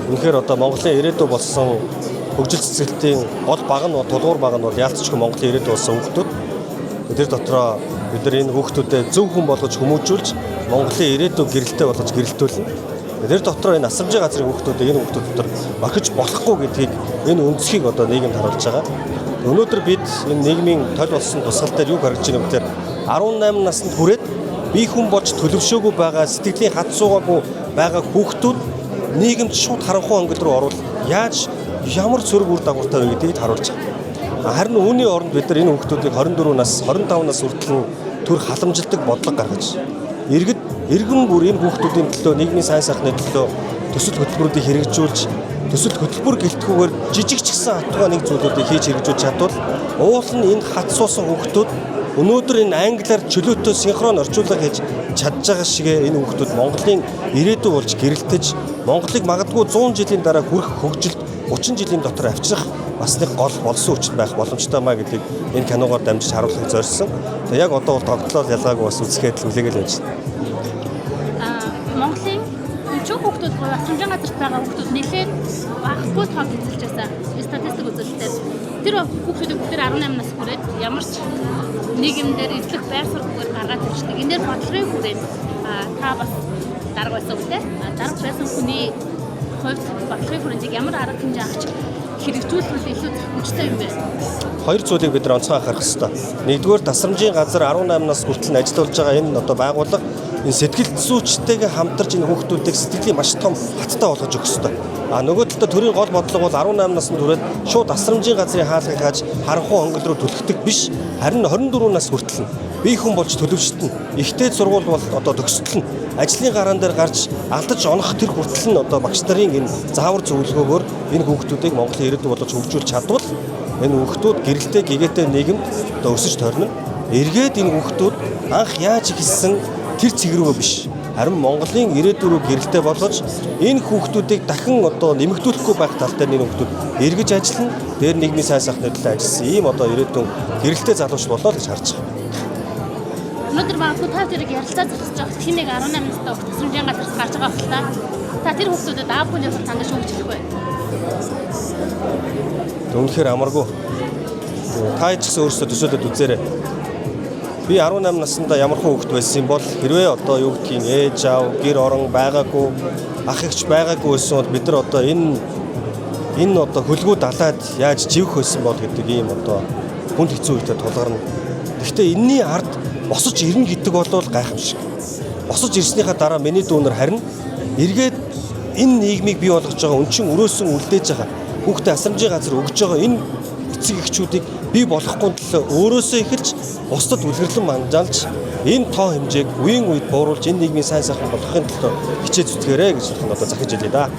Үнэхээр одоо Монголын ирээдүй болсон хөгжил цэцгэлтийн гол баг нь тулгуур баг нь бол яалтчгүй Монголын ирээдүй болсон хүүхдүүд. Тэр дотроо бид нар энэ хүүхдүүдэд зөв хүн болгож хүмүүжүүлж Монголын ирээдүй гэрэлтэй болгож гэрэлтүүлнэ. Тэр дотроо энэ асрамжийн газрын хүүхдүүдийг энэ хүүхдүүд дотор орхиж болохгүй гэдгийг энэ үндсхийг одоо нийгэмд харуулж байгаа. Өнөөдөр бид энэ нийгмийн толь болсон тусгал дээр юу харж байгаа юм бэ? 18 наснд хүрээд бие хүн болж төлөвшөөгүй байгаа сэтгэлийн хад суугаагүй байгаа хүүхдүүд нийгэмд шууд харанхуй ангил руу орвол яаж ямар цөрөг үр дагавартай вэ гэдгийг харуулж байгаа. Харин үүний оронд бид нар энэ хүүхдүүдийг 24 нас 25 нас хүртэл төр халамжилдаг бодлого гаргаж иргэн бүр энэ хүүхдүүдийн төлөө нийгмийн сайн сайхны төлөө төсөл хөтөлбөрүүдийг хэрэгжүүлж төсөл хөтөлбөр гэлтгүүгээр жижиг ч гэсэн хатгаа нэг зүйлүүдийг хийж хэрэгжүүлж чадвал уул нь энэ хат суусан хүүхдүүд өнөөдөр энэ англиар чөлөөтэй синхрон орчуулга хийж чадж байгаа шигээ энэ хүүхдүүд Монголын ирээдүй болж гэрэлтэж Монголыг магадгүй 100 жилийн дараа хүрэх хөгжилд 30 жилийн дотор авчрах бас нэг гол болсон хүч байх боломжтой маа гэдгийг энэ киногоор дамжиж харуулахыг зорьсон. Тэгээ яг одоо бол тогтлол ялгаагүй бас үзэхэд хүлээгээл байж байна. Монголын өнчөг хүүхдүүд асрамжийн газарт байгаа хүүхдүүд нэлээд багагүй тоог эзэлж байсан. Статистик үзүүлэлтээр тэр хүүхдүүдийн бүгд 18 нас хүрээд ямар ч нийгэмдэр эзлэх байр суурьгээр гаргаад ирчихдэг. Энэ дээр бодлогын хүрээд та бас дарга байсан үстэй. Дарга байсан хүний хувьд бодлогын хүрээнд ямар арга хэмжээ авч хэрэгжүүлбэл илүү хүчтэй юм бэ? Хоёр зүйлийг бид нар онцгой анхаарах хэрэгтэй. Нэгдүгээр тасрамжийн газар 18 нас хүртэл ажиллаж байгаа энэ одоо байгууллага энэ сэтгэл зүйчтэйгээ хамтарч энэ хүүхдүүдийг сэтгэлийн маш том хаттай болгож өгөх хэрэгтэй. Нөгөө талдаа төрийн гол бодлого бол 18 наснд хүрээд шууд асрамжийн газрын хаалгыг хааж харанхуй хонгол руу түлхдэг биш. Харин 24 нас хүртэл бие хүн болж төлөвшөлтөн. Ихтэй сургууль бол одоо төгсөлтөн. Ажлын гараан дээр гарч алдаж онох тэр хүртэл нь одоо багш нарын энэ заавар зөвлөгөөгөөр энэ хүүхдүүдийг Монголын ирээдүй болгож хөгжүүлж чадвал энэ хүүхдүүд гэрэлтэй гэгээтэй нийгэмд одоо өсөж тойрно. Эргээд энэ хүүхдүүд анх яаж ихэлсэн тэр цэг рүү биш. Харин Монголын ирээдүй рүү гэрэлтэй болгож энэ хүүхдүүдийг дахин одоо нэмэгдүүлэхгүй байх тал дээр энэ хүүхдүүд эргэж ажиллана. Дээр нийгмийн сайн сайхны төлөө ажилласан ийм одоо ирээдүйн гэрэлтэй залууч болоо гэж харж байгаа. Өнөөдөр магадгүй та тэрийг ярилцаа зогсож байгаа хин нэг 18 настай хүүхд асрамжийн газраас гарч байгаа хэл та тэр хүүхдүүдэд аав бүлийн хувьд тандаж өгч хэлэх бай. Үнэхээр амаргүй. Та ч гэсэн өөрсдөө төсөөлөд үзээрэй. Би 18 наснда ямар хүүхэд байсан бол хэрвээ одоо юу гэдгийг ээж аав гэр орон байгаагүй ах эгч байгаагүй байсан бол бид нар одоо энэ одоо хөлгөө далаад яаж живэх байсан бол гэдэг ийм одоо хүнд хэцүү үедээ тулгарна. Гэхдээ энэний ард босож ирнэ гэдэг бол гайхамшиг. Босож ирснийхаа дараа миний дүүнэр харин эргээд энэ нийгмийг бий болгож байгаа өнчин өрөөсөн үлдээж байгаа хүүхдээ асрамжийн газар өгж байгаа энэ эцэг эхчүүдийг бий болохгүй төлөө өөрөөсөө эхэлж бусдад үлгэрлэн манжаалж энэ тоо хэмжээг үеийн үед бууруулж энэ нийгмийн сайн сайхан болгохын төлөө хичээж зүтгээрэй гэж одоо захиж хэлье да.